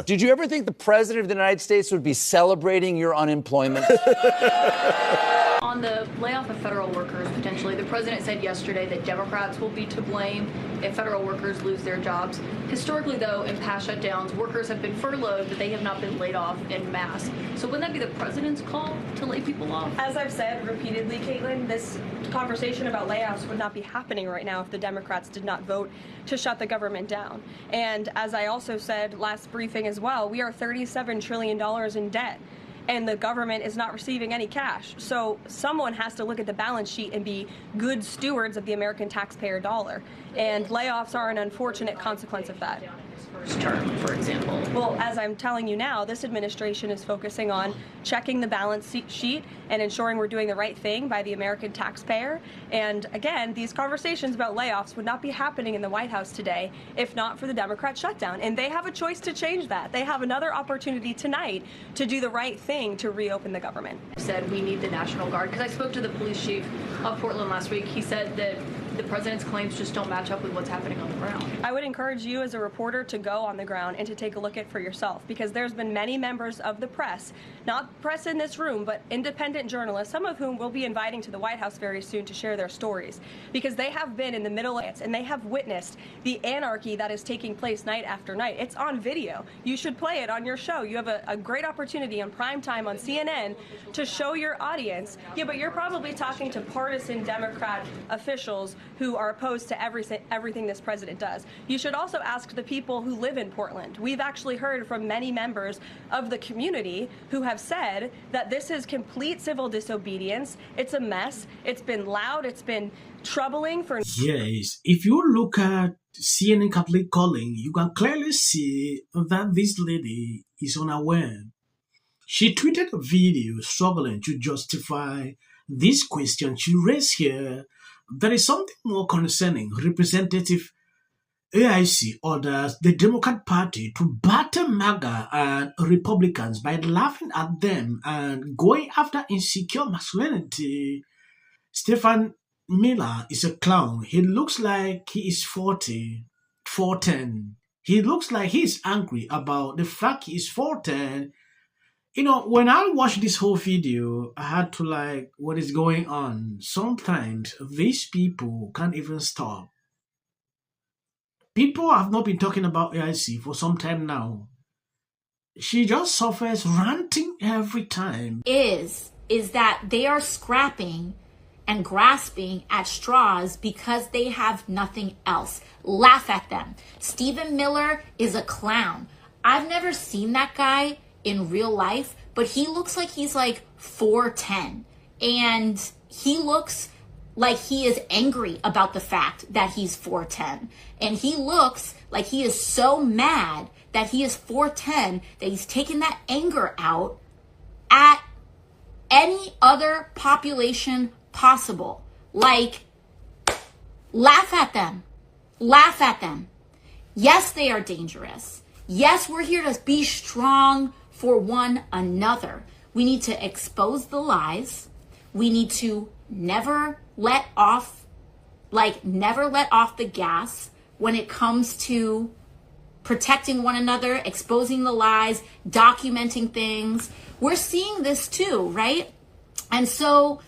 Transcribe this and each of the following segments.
Did you ever think the president of the United States would be celebrating your unemployment? On the layoff of federal workers, potentially, the president said yesterday that Democrats will be to blame if federal workers lose their jobs. Historically, though, in past shutdowns, workers have been furloughed, but they have not been laid off en masse. So wouldn't that be the president's call to lay people off? As I've said repeatedly, Caitlin, this conversation about layoffs would not be happening right now if the Democrats did not vote to shut the government down. And as I also said last briefing as well, we are $37 trillion in debt, and the government is not receiving any cash. So someone has to look at the balance sheet and be good stewards of the American taxpayer dollar. And layoffs are an unfortunate consequence of that. First term, for example. Well, as I'm telling you now, this administration is focusing on checking the balance sheet and ensuring we're doing the right thing by the American taxpayer. And again, these conversations about layoffs would not be happening in the White House today if not for the Democrat shutdown. And they have a choice to change that. They have another opportunity tonight to do the right thing to reopen the government. Said we need the National Guard, because I spoke to the police chief of Portland last week. He said that the president's claims just don't match up with what's happening on the ground. I would encourage you as a reporter to go on the ground and to take a look at it for yourself, because there's been many members of the press, not press in this room, but independent journalists, some of whom we'll be inviting to the White House very soon to share their stories, because they have been in the middle of it and they have witnessed the anarchy that is taking place night after night. It's on video. You should play it on your show. You have a great opportunity on prime time on CNN to show your audience. Yeah, but you're probably talking to partisan Democrat officials who are opposed to everything this president does. You should also ask the people who live in Portland. We've actually heard from many members of the community who have said that this is complete civil disobedience. It's a mess. It's been loud. It's been troubling for... Yes, if you look at CNN Catholic Calling, you can clearly see that this lady is unaware. She tweeted a video struggling to justify this question she raised here. There is something more concerning. Representative AIC orders the Democrat Party to batter MAGA and Republicans by laughing at them and going after insecure masculinity. Stephen Miller is a clown. He looks like he is 410. He looks like he's angry about the fact he is 410. You know, when I watched this whole video, I had to like, what is going on? Sometimes these people can't even stop. People have not been talking about AIC for some time now. She just suffers ranting every time. Is that they are scrapping and grasping at straws because they have nothing else. Laugh at them. Stephen Miller is a clown. I've never seen that guy in real life, but he looks like he's like 4'10", and he looks like he is angry about the fact that he's 4'10", and he looks like he is so mad that he is 4'10", that he's taking that anger out at any other population possible. Like, laugh at them. Laugh at them. Yes, they are dangerous. Yes, we're here to be strong for one another. We need to expose the lies. We need to never let off the gas when it comes to protecting one another, exposing the lies, documenting things. We're seeing this too, right? And so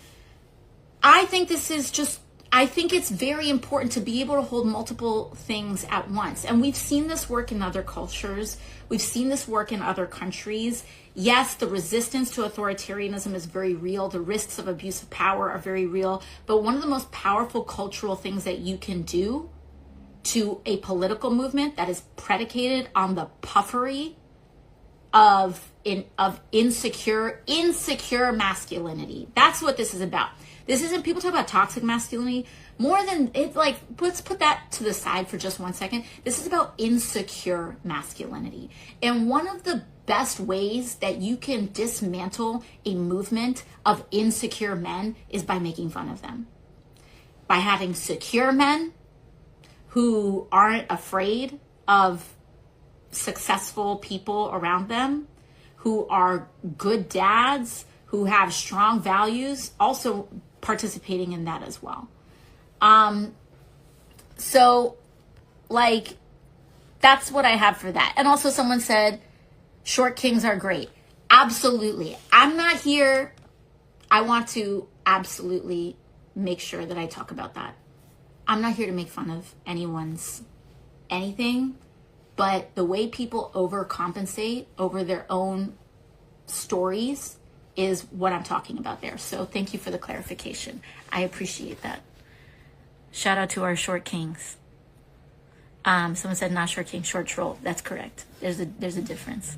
I think it's very important to be able to hold multiple things at once. And we've seen this work in other cultures. We've seen this work in other countries. Yes, the resistance to authoritarianism is very real. The risks of abuse of power are very real. But one of the most powerful cultural things that you can do to a political movement that is predicated on the puffery of insecure masculinity. That's what this is about. This isn't, people talk about toxic masculinity more than it, like, let's put that to the side for just 1 second. This is about insecure masculinity. And one of the best ways that you can dismantle a movement of insecure men is by making fun of them. By having secure men who aren't afraid of successful people around them, who are good dads, who have strong values, also participating in that as well. So, like, that's what I have for that. And also someone said, Short kings are great. Absolutely. I'm not here. I want to absolutely make sure that I talk about that. I'm not here to make fun of anyone's anything, but the way people overcompensate over their own stories is what I'm talking about there. So thank you for the clarification. I appreciate that. Shout out to our short kings. Someone said not short king, short troll. That's correct. There's a difference.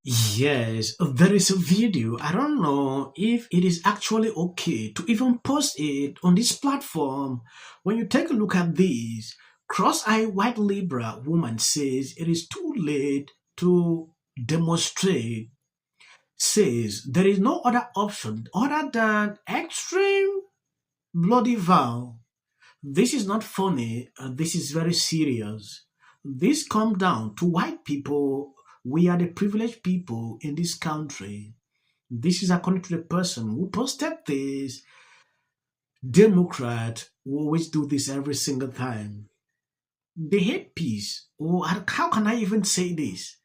Yes, there is a video. I don't know if it is actually okay to even post it on this platform. When you take a look at this, cross-eyed white Libra woman says it is too late to demonstrate, says there is no other option other than extreme bloody vow. This is not funny, this is very serious. This comes down to white people. We are the privileged people in this country. This is according to the person who posted this. Democrat who always do this every single time. They hate peace. Oh, how can I even say this?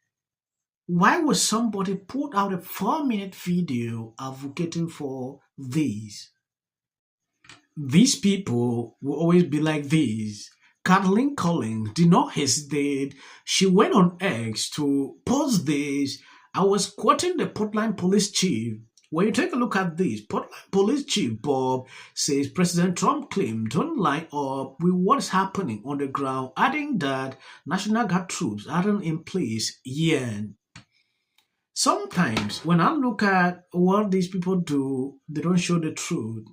Why would somebody put out a 4-minute video advocating for this? These people will always be like this. Kaitlan Collins did not hesitate. She went on X to post this. I was quoting the Portland police chief. When you take a look at this, Portland police chief Bob says President Trump claimed don't line up with what's happening on the ground, adding that National Guard troops aren't in place yet. Sometimes when I look at what these people do, they don't show the truth.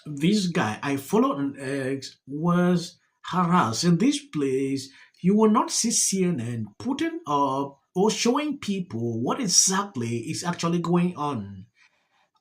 This guy I followed on X was harassed in this place. You will not see CNN putting up or showing people what exactly is actually going on.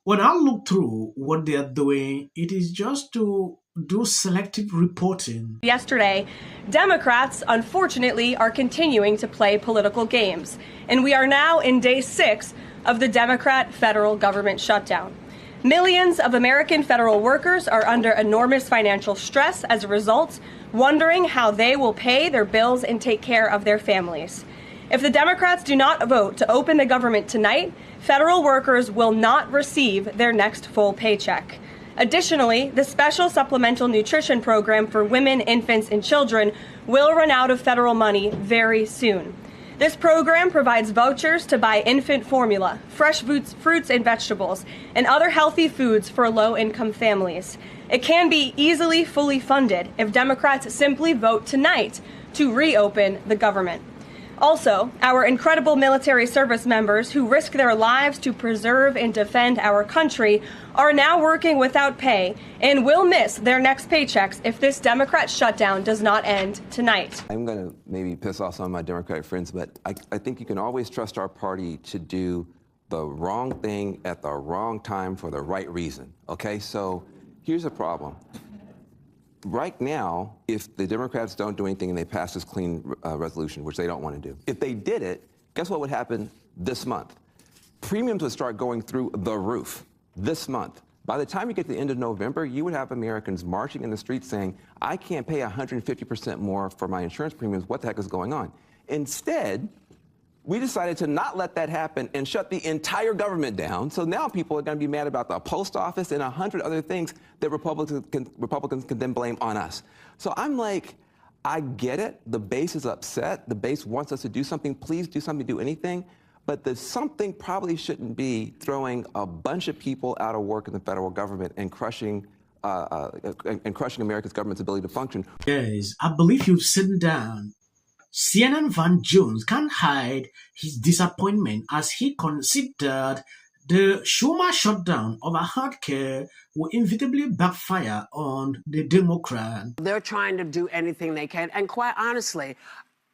When I look through what they are doing, it is just to do selective reporting. Yesterday, Democrats, unfortunately, are continuing to play political games. And we are now in day 6 of the Democrat federal government shutdown. Millions of American federal workers are under enormous financial stress as a result, wondering how they will pay their bills and take care of their families. If the Democrats do not vote to open the government tonight, federal workers will not receive their next full paycheck. Additionally, the special supplemental nutrition program for women, infants, and children will run out of federal money very soon. This program provides vouchers to buy infant formula, fresh fruits and vegetables, and other healthy foods for low-income families. It can be easily fully funded if Democrats simply vote tonight to reopen the government. Also, our incredible military service members who risk their lives to preserve and defend our country are now working without pay and will miss their next paychecks if this Democrat shutdown does not end tonight. I'm going to maybe piss off some of my Democratic friends, but I think you can always trust our party to do the wrong thing at the wrong time for the right reason, okay? So here's the problem. Right now, if the Democrats don't do anything and they pass this clean resolution, which they don't want to do, if they did it, guess what would happen this month? Premiums would start going through the roof this month. By the time you get to the end of November, you would have Americans marching in the streets saying, I can't pay 150% more for my insurance premiums. What the heck is going on? Instead, we decided to not let that happen and shut the entire government down. So now people are going to be mad about the post office and 100 other things that Republicans can then blame on us. So I'm like, I get it. The base is upset. The base wants us to do something. Please do something, do anything. But the something probably shouldn't be throwing a bunch of people out of work in the federal government and crushing America's government's ability to function. Yes, I believe you've sitting down. CNN Van Jones can't hide his disappointment as he considered the Schumer shutdown of healthcare will inevitably backfire on the Democrat. They're trying to do anything they can. And quite honestly,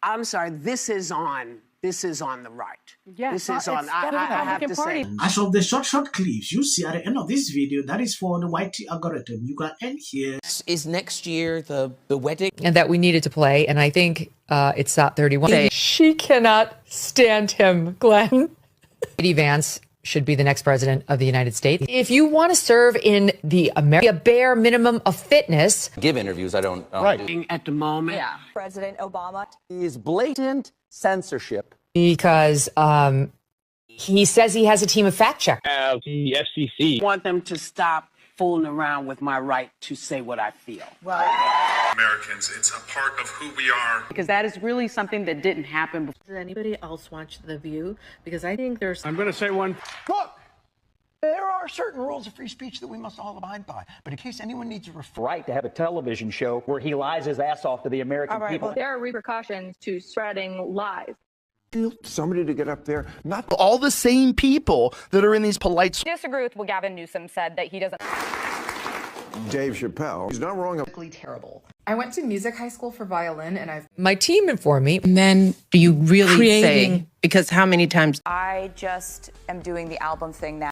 I'm sorry, this is on the right. Yes, this is on, I have to say. As of the short clips you see at the end of this video, that is for the YT algorithm. You can end here. Is next year the wedding? And that we needed to play, and I think it's SOT 31. She cannot stand him, Glenn. J.D. Vance should be the next president of the United States. If you want to serve in the bare minimum of fitness, Give interviews. I don't do. At the moment. Yeah. President Obama. Is blatant censorship. because he says he has a team of fact checkers. The FCC. I want them to stop fooling around with my right to say what I feel. Americans, it's a part of who we are. Because that is really something that didn't happen before. Does anybody else watch The View? Because I think there's... I'm going to say one. Look, there are certain rules of free speech that we must all abide by. But in case anyone needs a right to have a television show where he lies his ass off to the American people. Well, there are repercussions to spreading lies. Somebody to get up there, not all the same people that are in these polite... Disagree with what Gavin Newsom said, that he doesn't... Dave Chappelle. He's not wrong. Terrible. I went to music high school for violin, and My team informed me. And then do you really say, because how many times? I just am doing the album thing now.